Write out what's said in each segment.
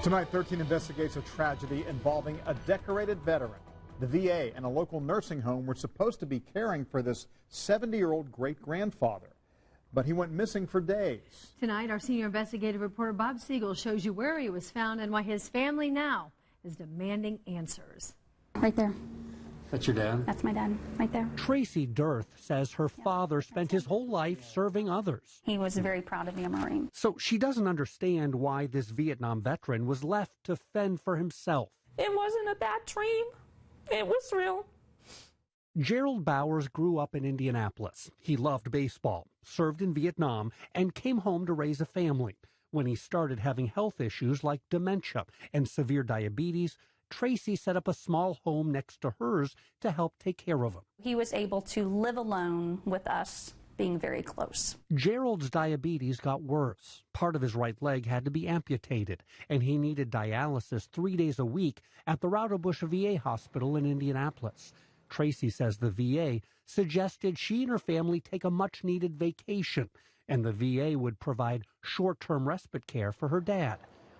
Tonight, 13 investigates a tragedy involving a decorated veteran. The VA and a local nursing home were supposed to be caring for this 70-year-old great-grandfather, but he went missing for days. Tonight, our senior investigative reporter Bob Siegel shows you where he was found and why his family now is demanding answers. Right there. That's your dad? That's my dad, right there. TRACI DEARTH says her father spent his whole life serving others. He was very proud to be a Marine. So she doesn't understand why this Vietnam veteran was left to fend for himself. It wasn't a bad dream. It was real. Gerald Bowers grew up in Indianapolis. He loved baseball, served in Vietnam, and came home to raise a family. When he started having health issues like dementia and severe diabetes, TRACI set up a small home next to hers to help take care of him. He was able to live alone with us being very close. Gerald's diabetes got worse. Part of his right leg had to be amputated, and he needed dialysis 3 days a week at the Roudebush VA hospital in Indianapolis. TRACI says the VA suggested she and her family take a much-needed vacation, and the VA would provide short-term respite care for her dad.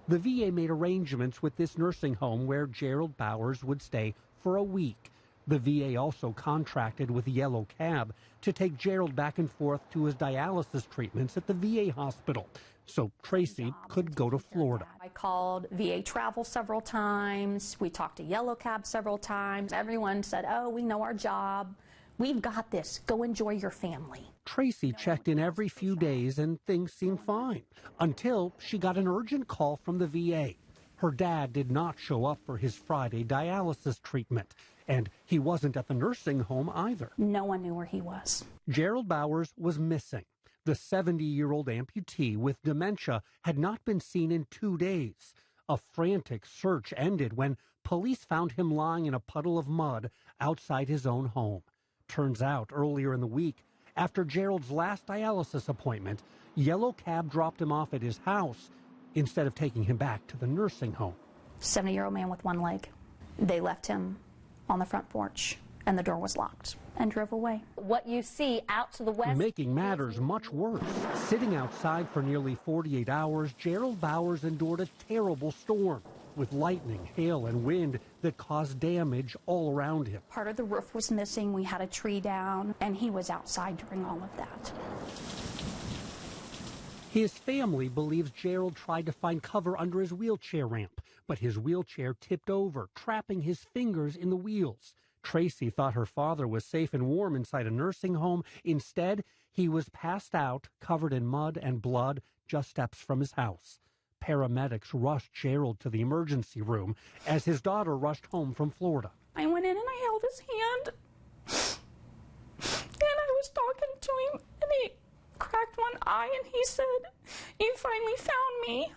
The VA made arrangements with this nursing home where Gerald Bowers would stay for a week. The VA also contracted with Yellow Cab to take Gerald back and forth to his dialysis treatments at the VA hospital, so TRACI could go to Florida. I called VA Travel several times. We talked to Yellow Cab several times. Everyone said, oh, we know our job. We've got this. Go enjoy your family. TRACI checked in every few days and things seemed fine until she got an urgent call from the VA. Her dad did not show up for his Friday dialysis treatment, and he wasn't at the nursing home either. No one knew where he was. Gerald Bowers was missing. The 70-year-old amputee with dementia had not been seen in 2 days. A frantic search ended when police found him lying in a puddle of mud outside his own home. Turns out, earlier in the week, after Gerald's last dialysis appointment, Yellow Cab dropped him off at his house instead of taking him back to the nursing home. 70-year-old man with one leg. They left him on the front porch, and the door was locked, and drove away. What you see out to the west... Making matters much worse, sitting outside for nearly 48 hours, Gerald Bowers endured a terrible storm with lightning, hail, and wind that caused damage all around him. Part of the roof was missing. We had a tree down, and he was outside during all of that. His family believes Gerald tried to find cover under his wheelchair ramp, but his wheelchair tipped over, trapping his fingers in the wheels. TRACI thought her father was safe and warm inside a nursing home. Instead, he was passed out, covered in mud and blood, just steps from his house. Paramedics rushed Gerald to the emergency room as his daughter rushed home from Florida. I went in and I held his hand, and I was talking to him, and he cracked one eye, and he said, "You finally found me."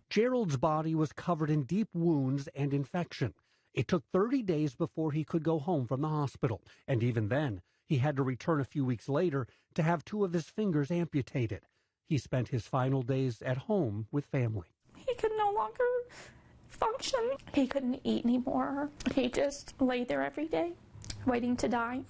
Gerald's body was covered in deep wounds and infection. It took 30 days before he could go home from the hospital, and even then, he had to return a few weeks later to have 2 of his fingers amputated. He spent his final days at home with family. He could no longer function. He couldn't eat anymore. He just lay there every day, waiting to die.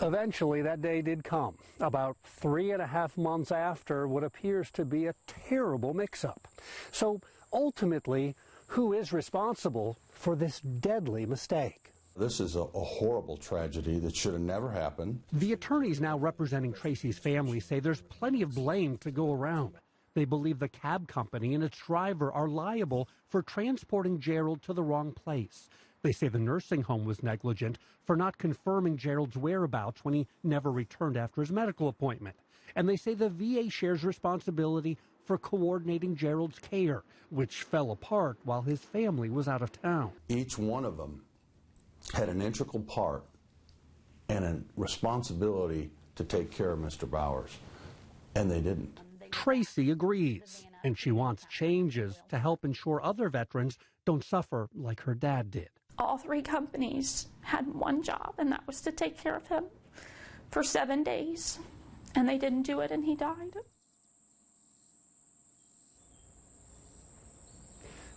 Eventually, that day did come, about 3.5 months after what appears to be a terrible mix-up. So, ultimately, who is responsible for this deadly mistake? This is a horrible tragedy that should have never happened. The attorneys now representing TRACI's family say there's plenty of blame to go around. They believe the cab company and its driver are liable for transporting Gerald to the wrong place. They say the nursing home was negligent for not confirming Gerald's whereabouts when he never returned after his medical appointment. And they say the VA shares responsibility for coordinating Gerald's care, which fell apart while his family was out of town. Each one of them had an integral part and a responsibility to take care of Mr. Bowers, and they didn't. TRACI agrees, and she wants changes to help ensure other veterans don't suffer like her dad did. All 3 companies had one job, and that was to take care of him for 7 days, and they didn't do it, and he died.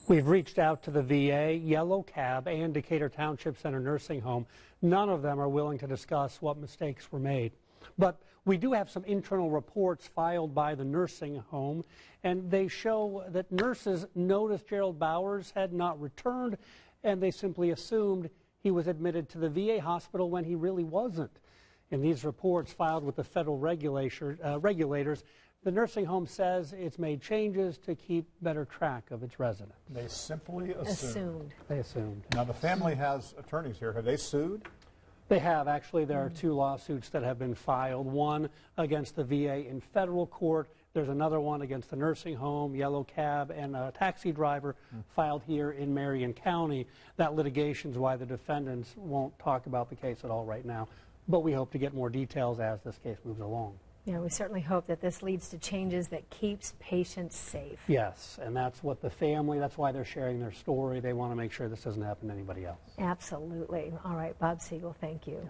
We've reached out to the VA, Yellow Cab, and Decatur Township Center Nursing Home. None of them are willing to discuss what mistakes were made. But we do have some internal reports filed by the nursing home, and they show that nurses noticed Gerald Bowers had not returned, and they simply assumed he was admitted to the VA hospital when he really wasn't. In these reports filed with the federal regulators, the nursing home says it's made changes to keep better track of its residents. They simply assumed. They assumed. Now, the family has attorneys here. Have they sued? They have. Actually, there are 2 lawsuits that have been filed, one against the VA in federal court. There's another one against the nursing home, yellow cab, and a taxi driver filed here in Marion County. That litigation is why the defendants won't talk about the case at all right now, but we hope to get more details as this case moves along. Yeah, we certainly hope that this leads to changes that keeps patients safe. Yes, and that's what the family, that's why they're sharing their story. They want to make sure this doesn't happen to anybody else. Absolutely. All right, Bob Siegel, thank you.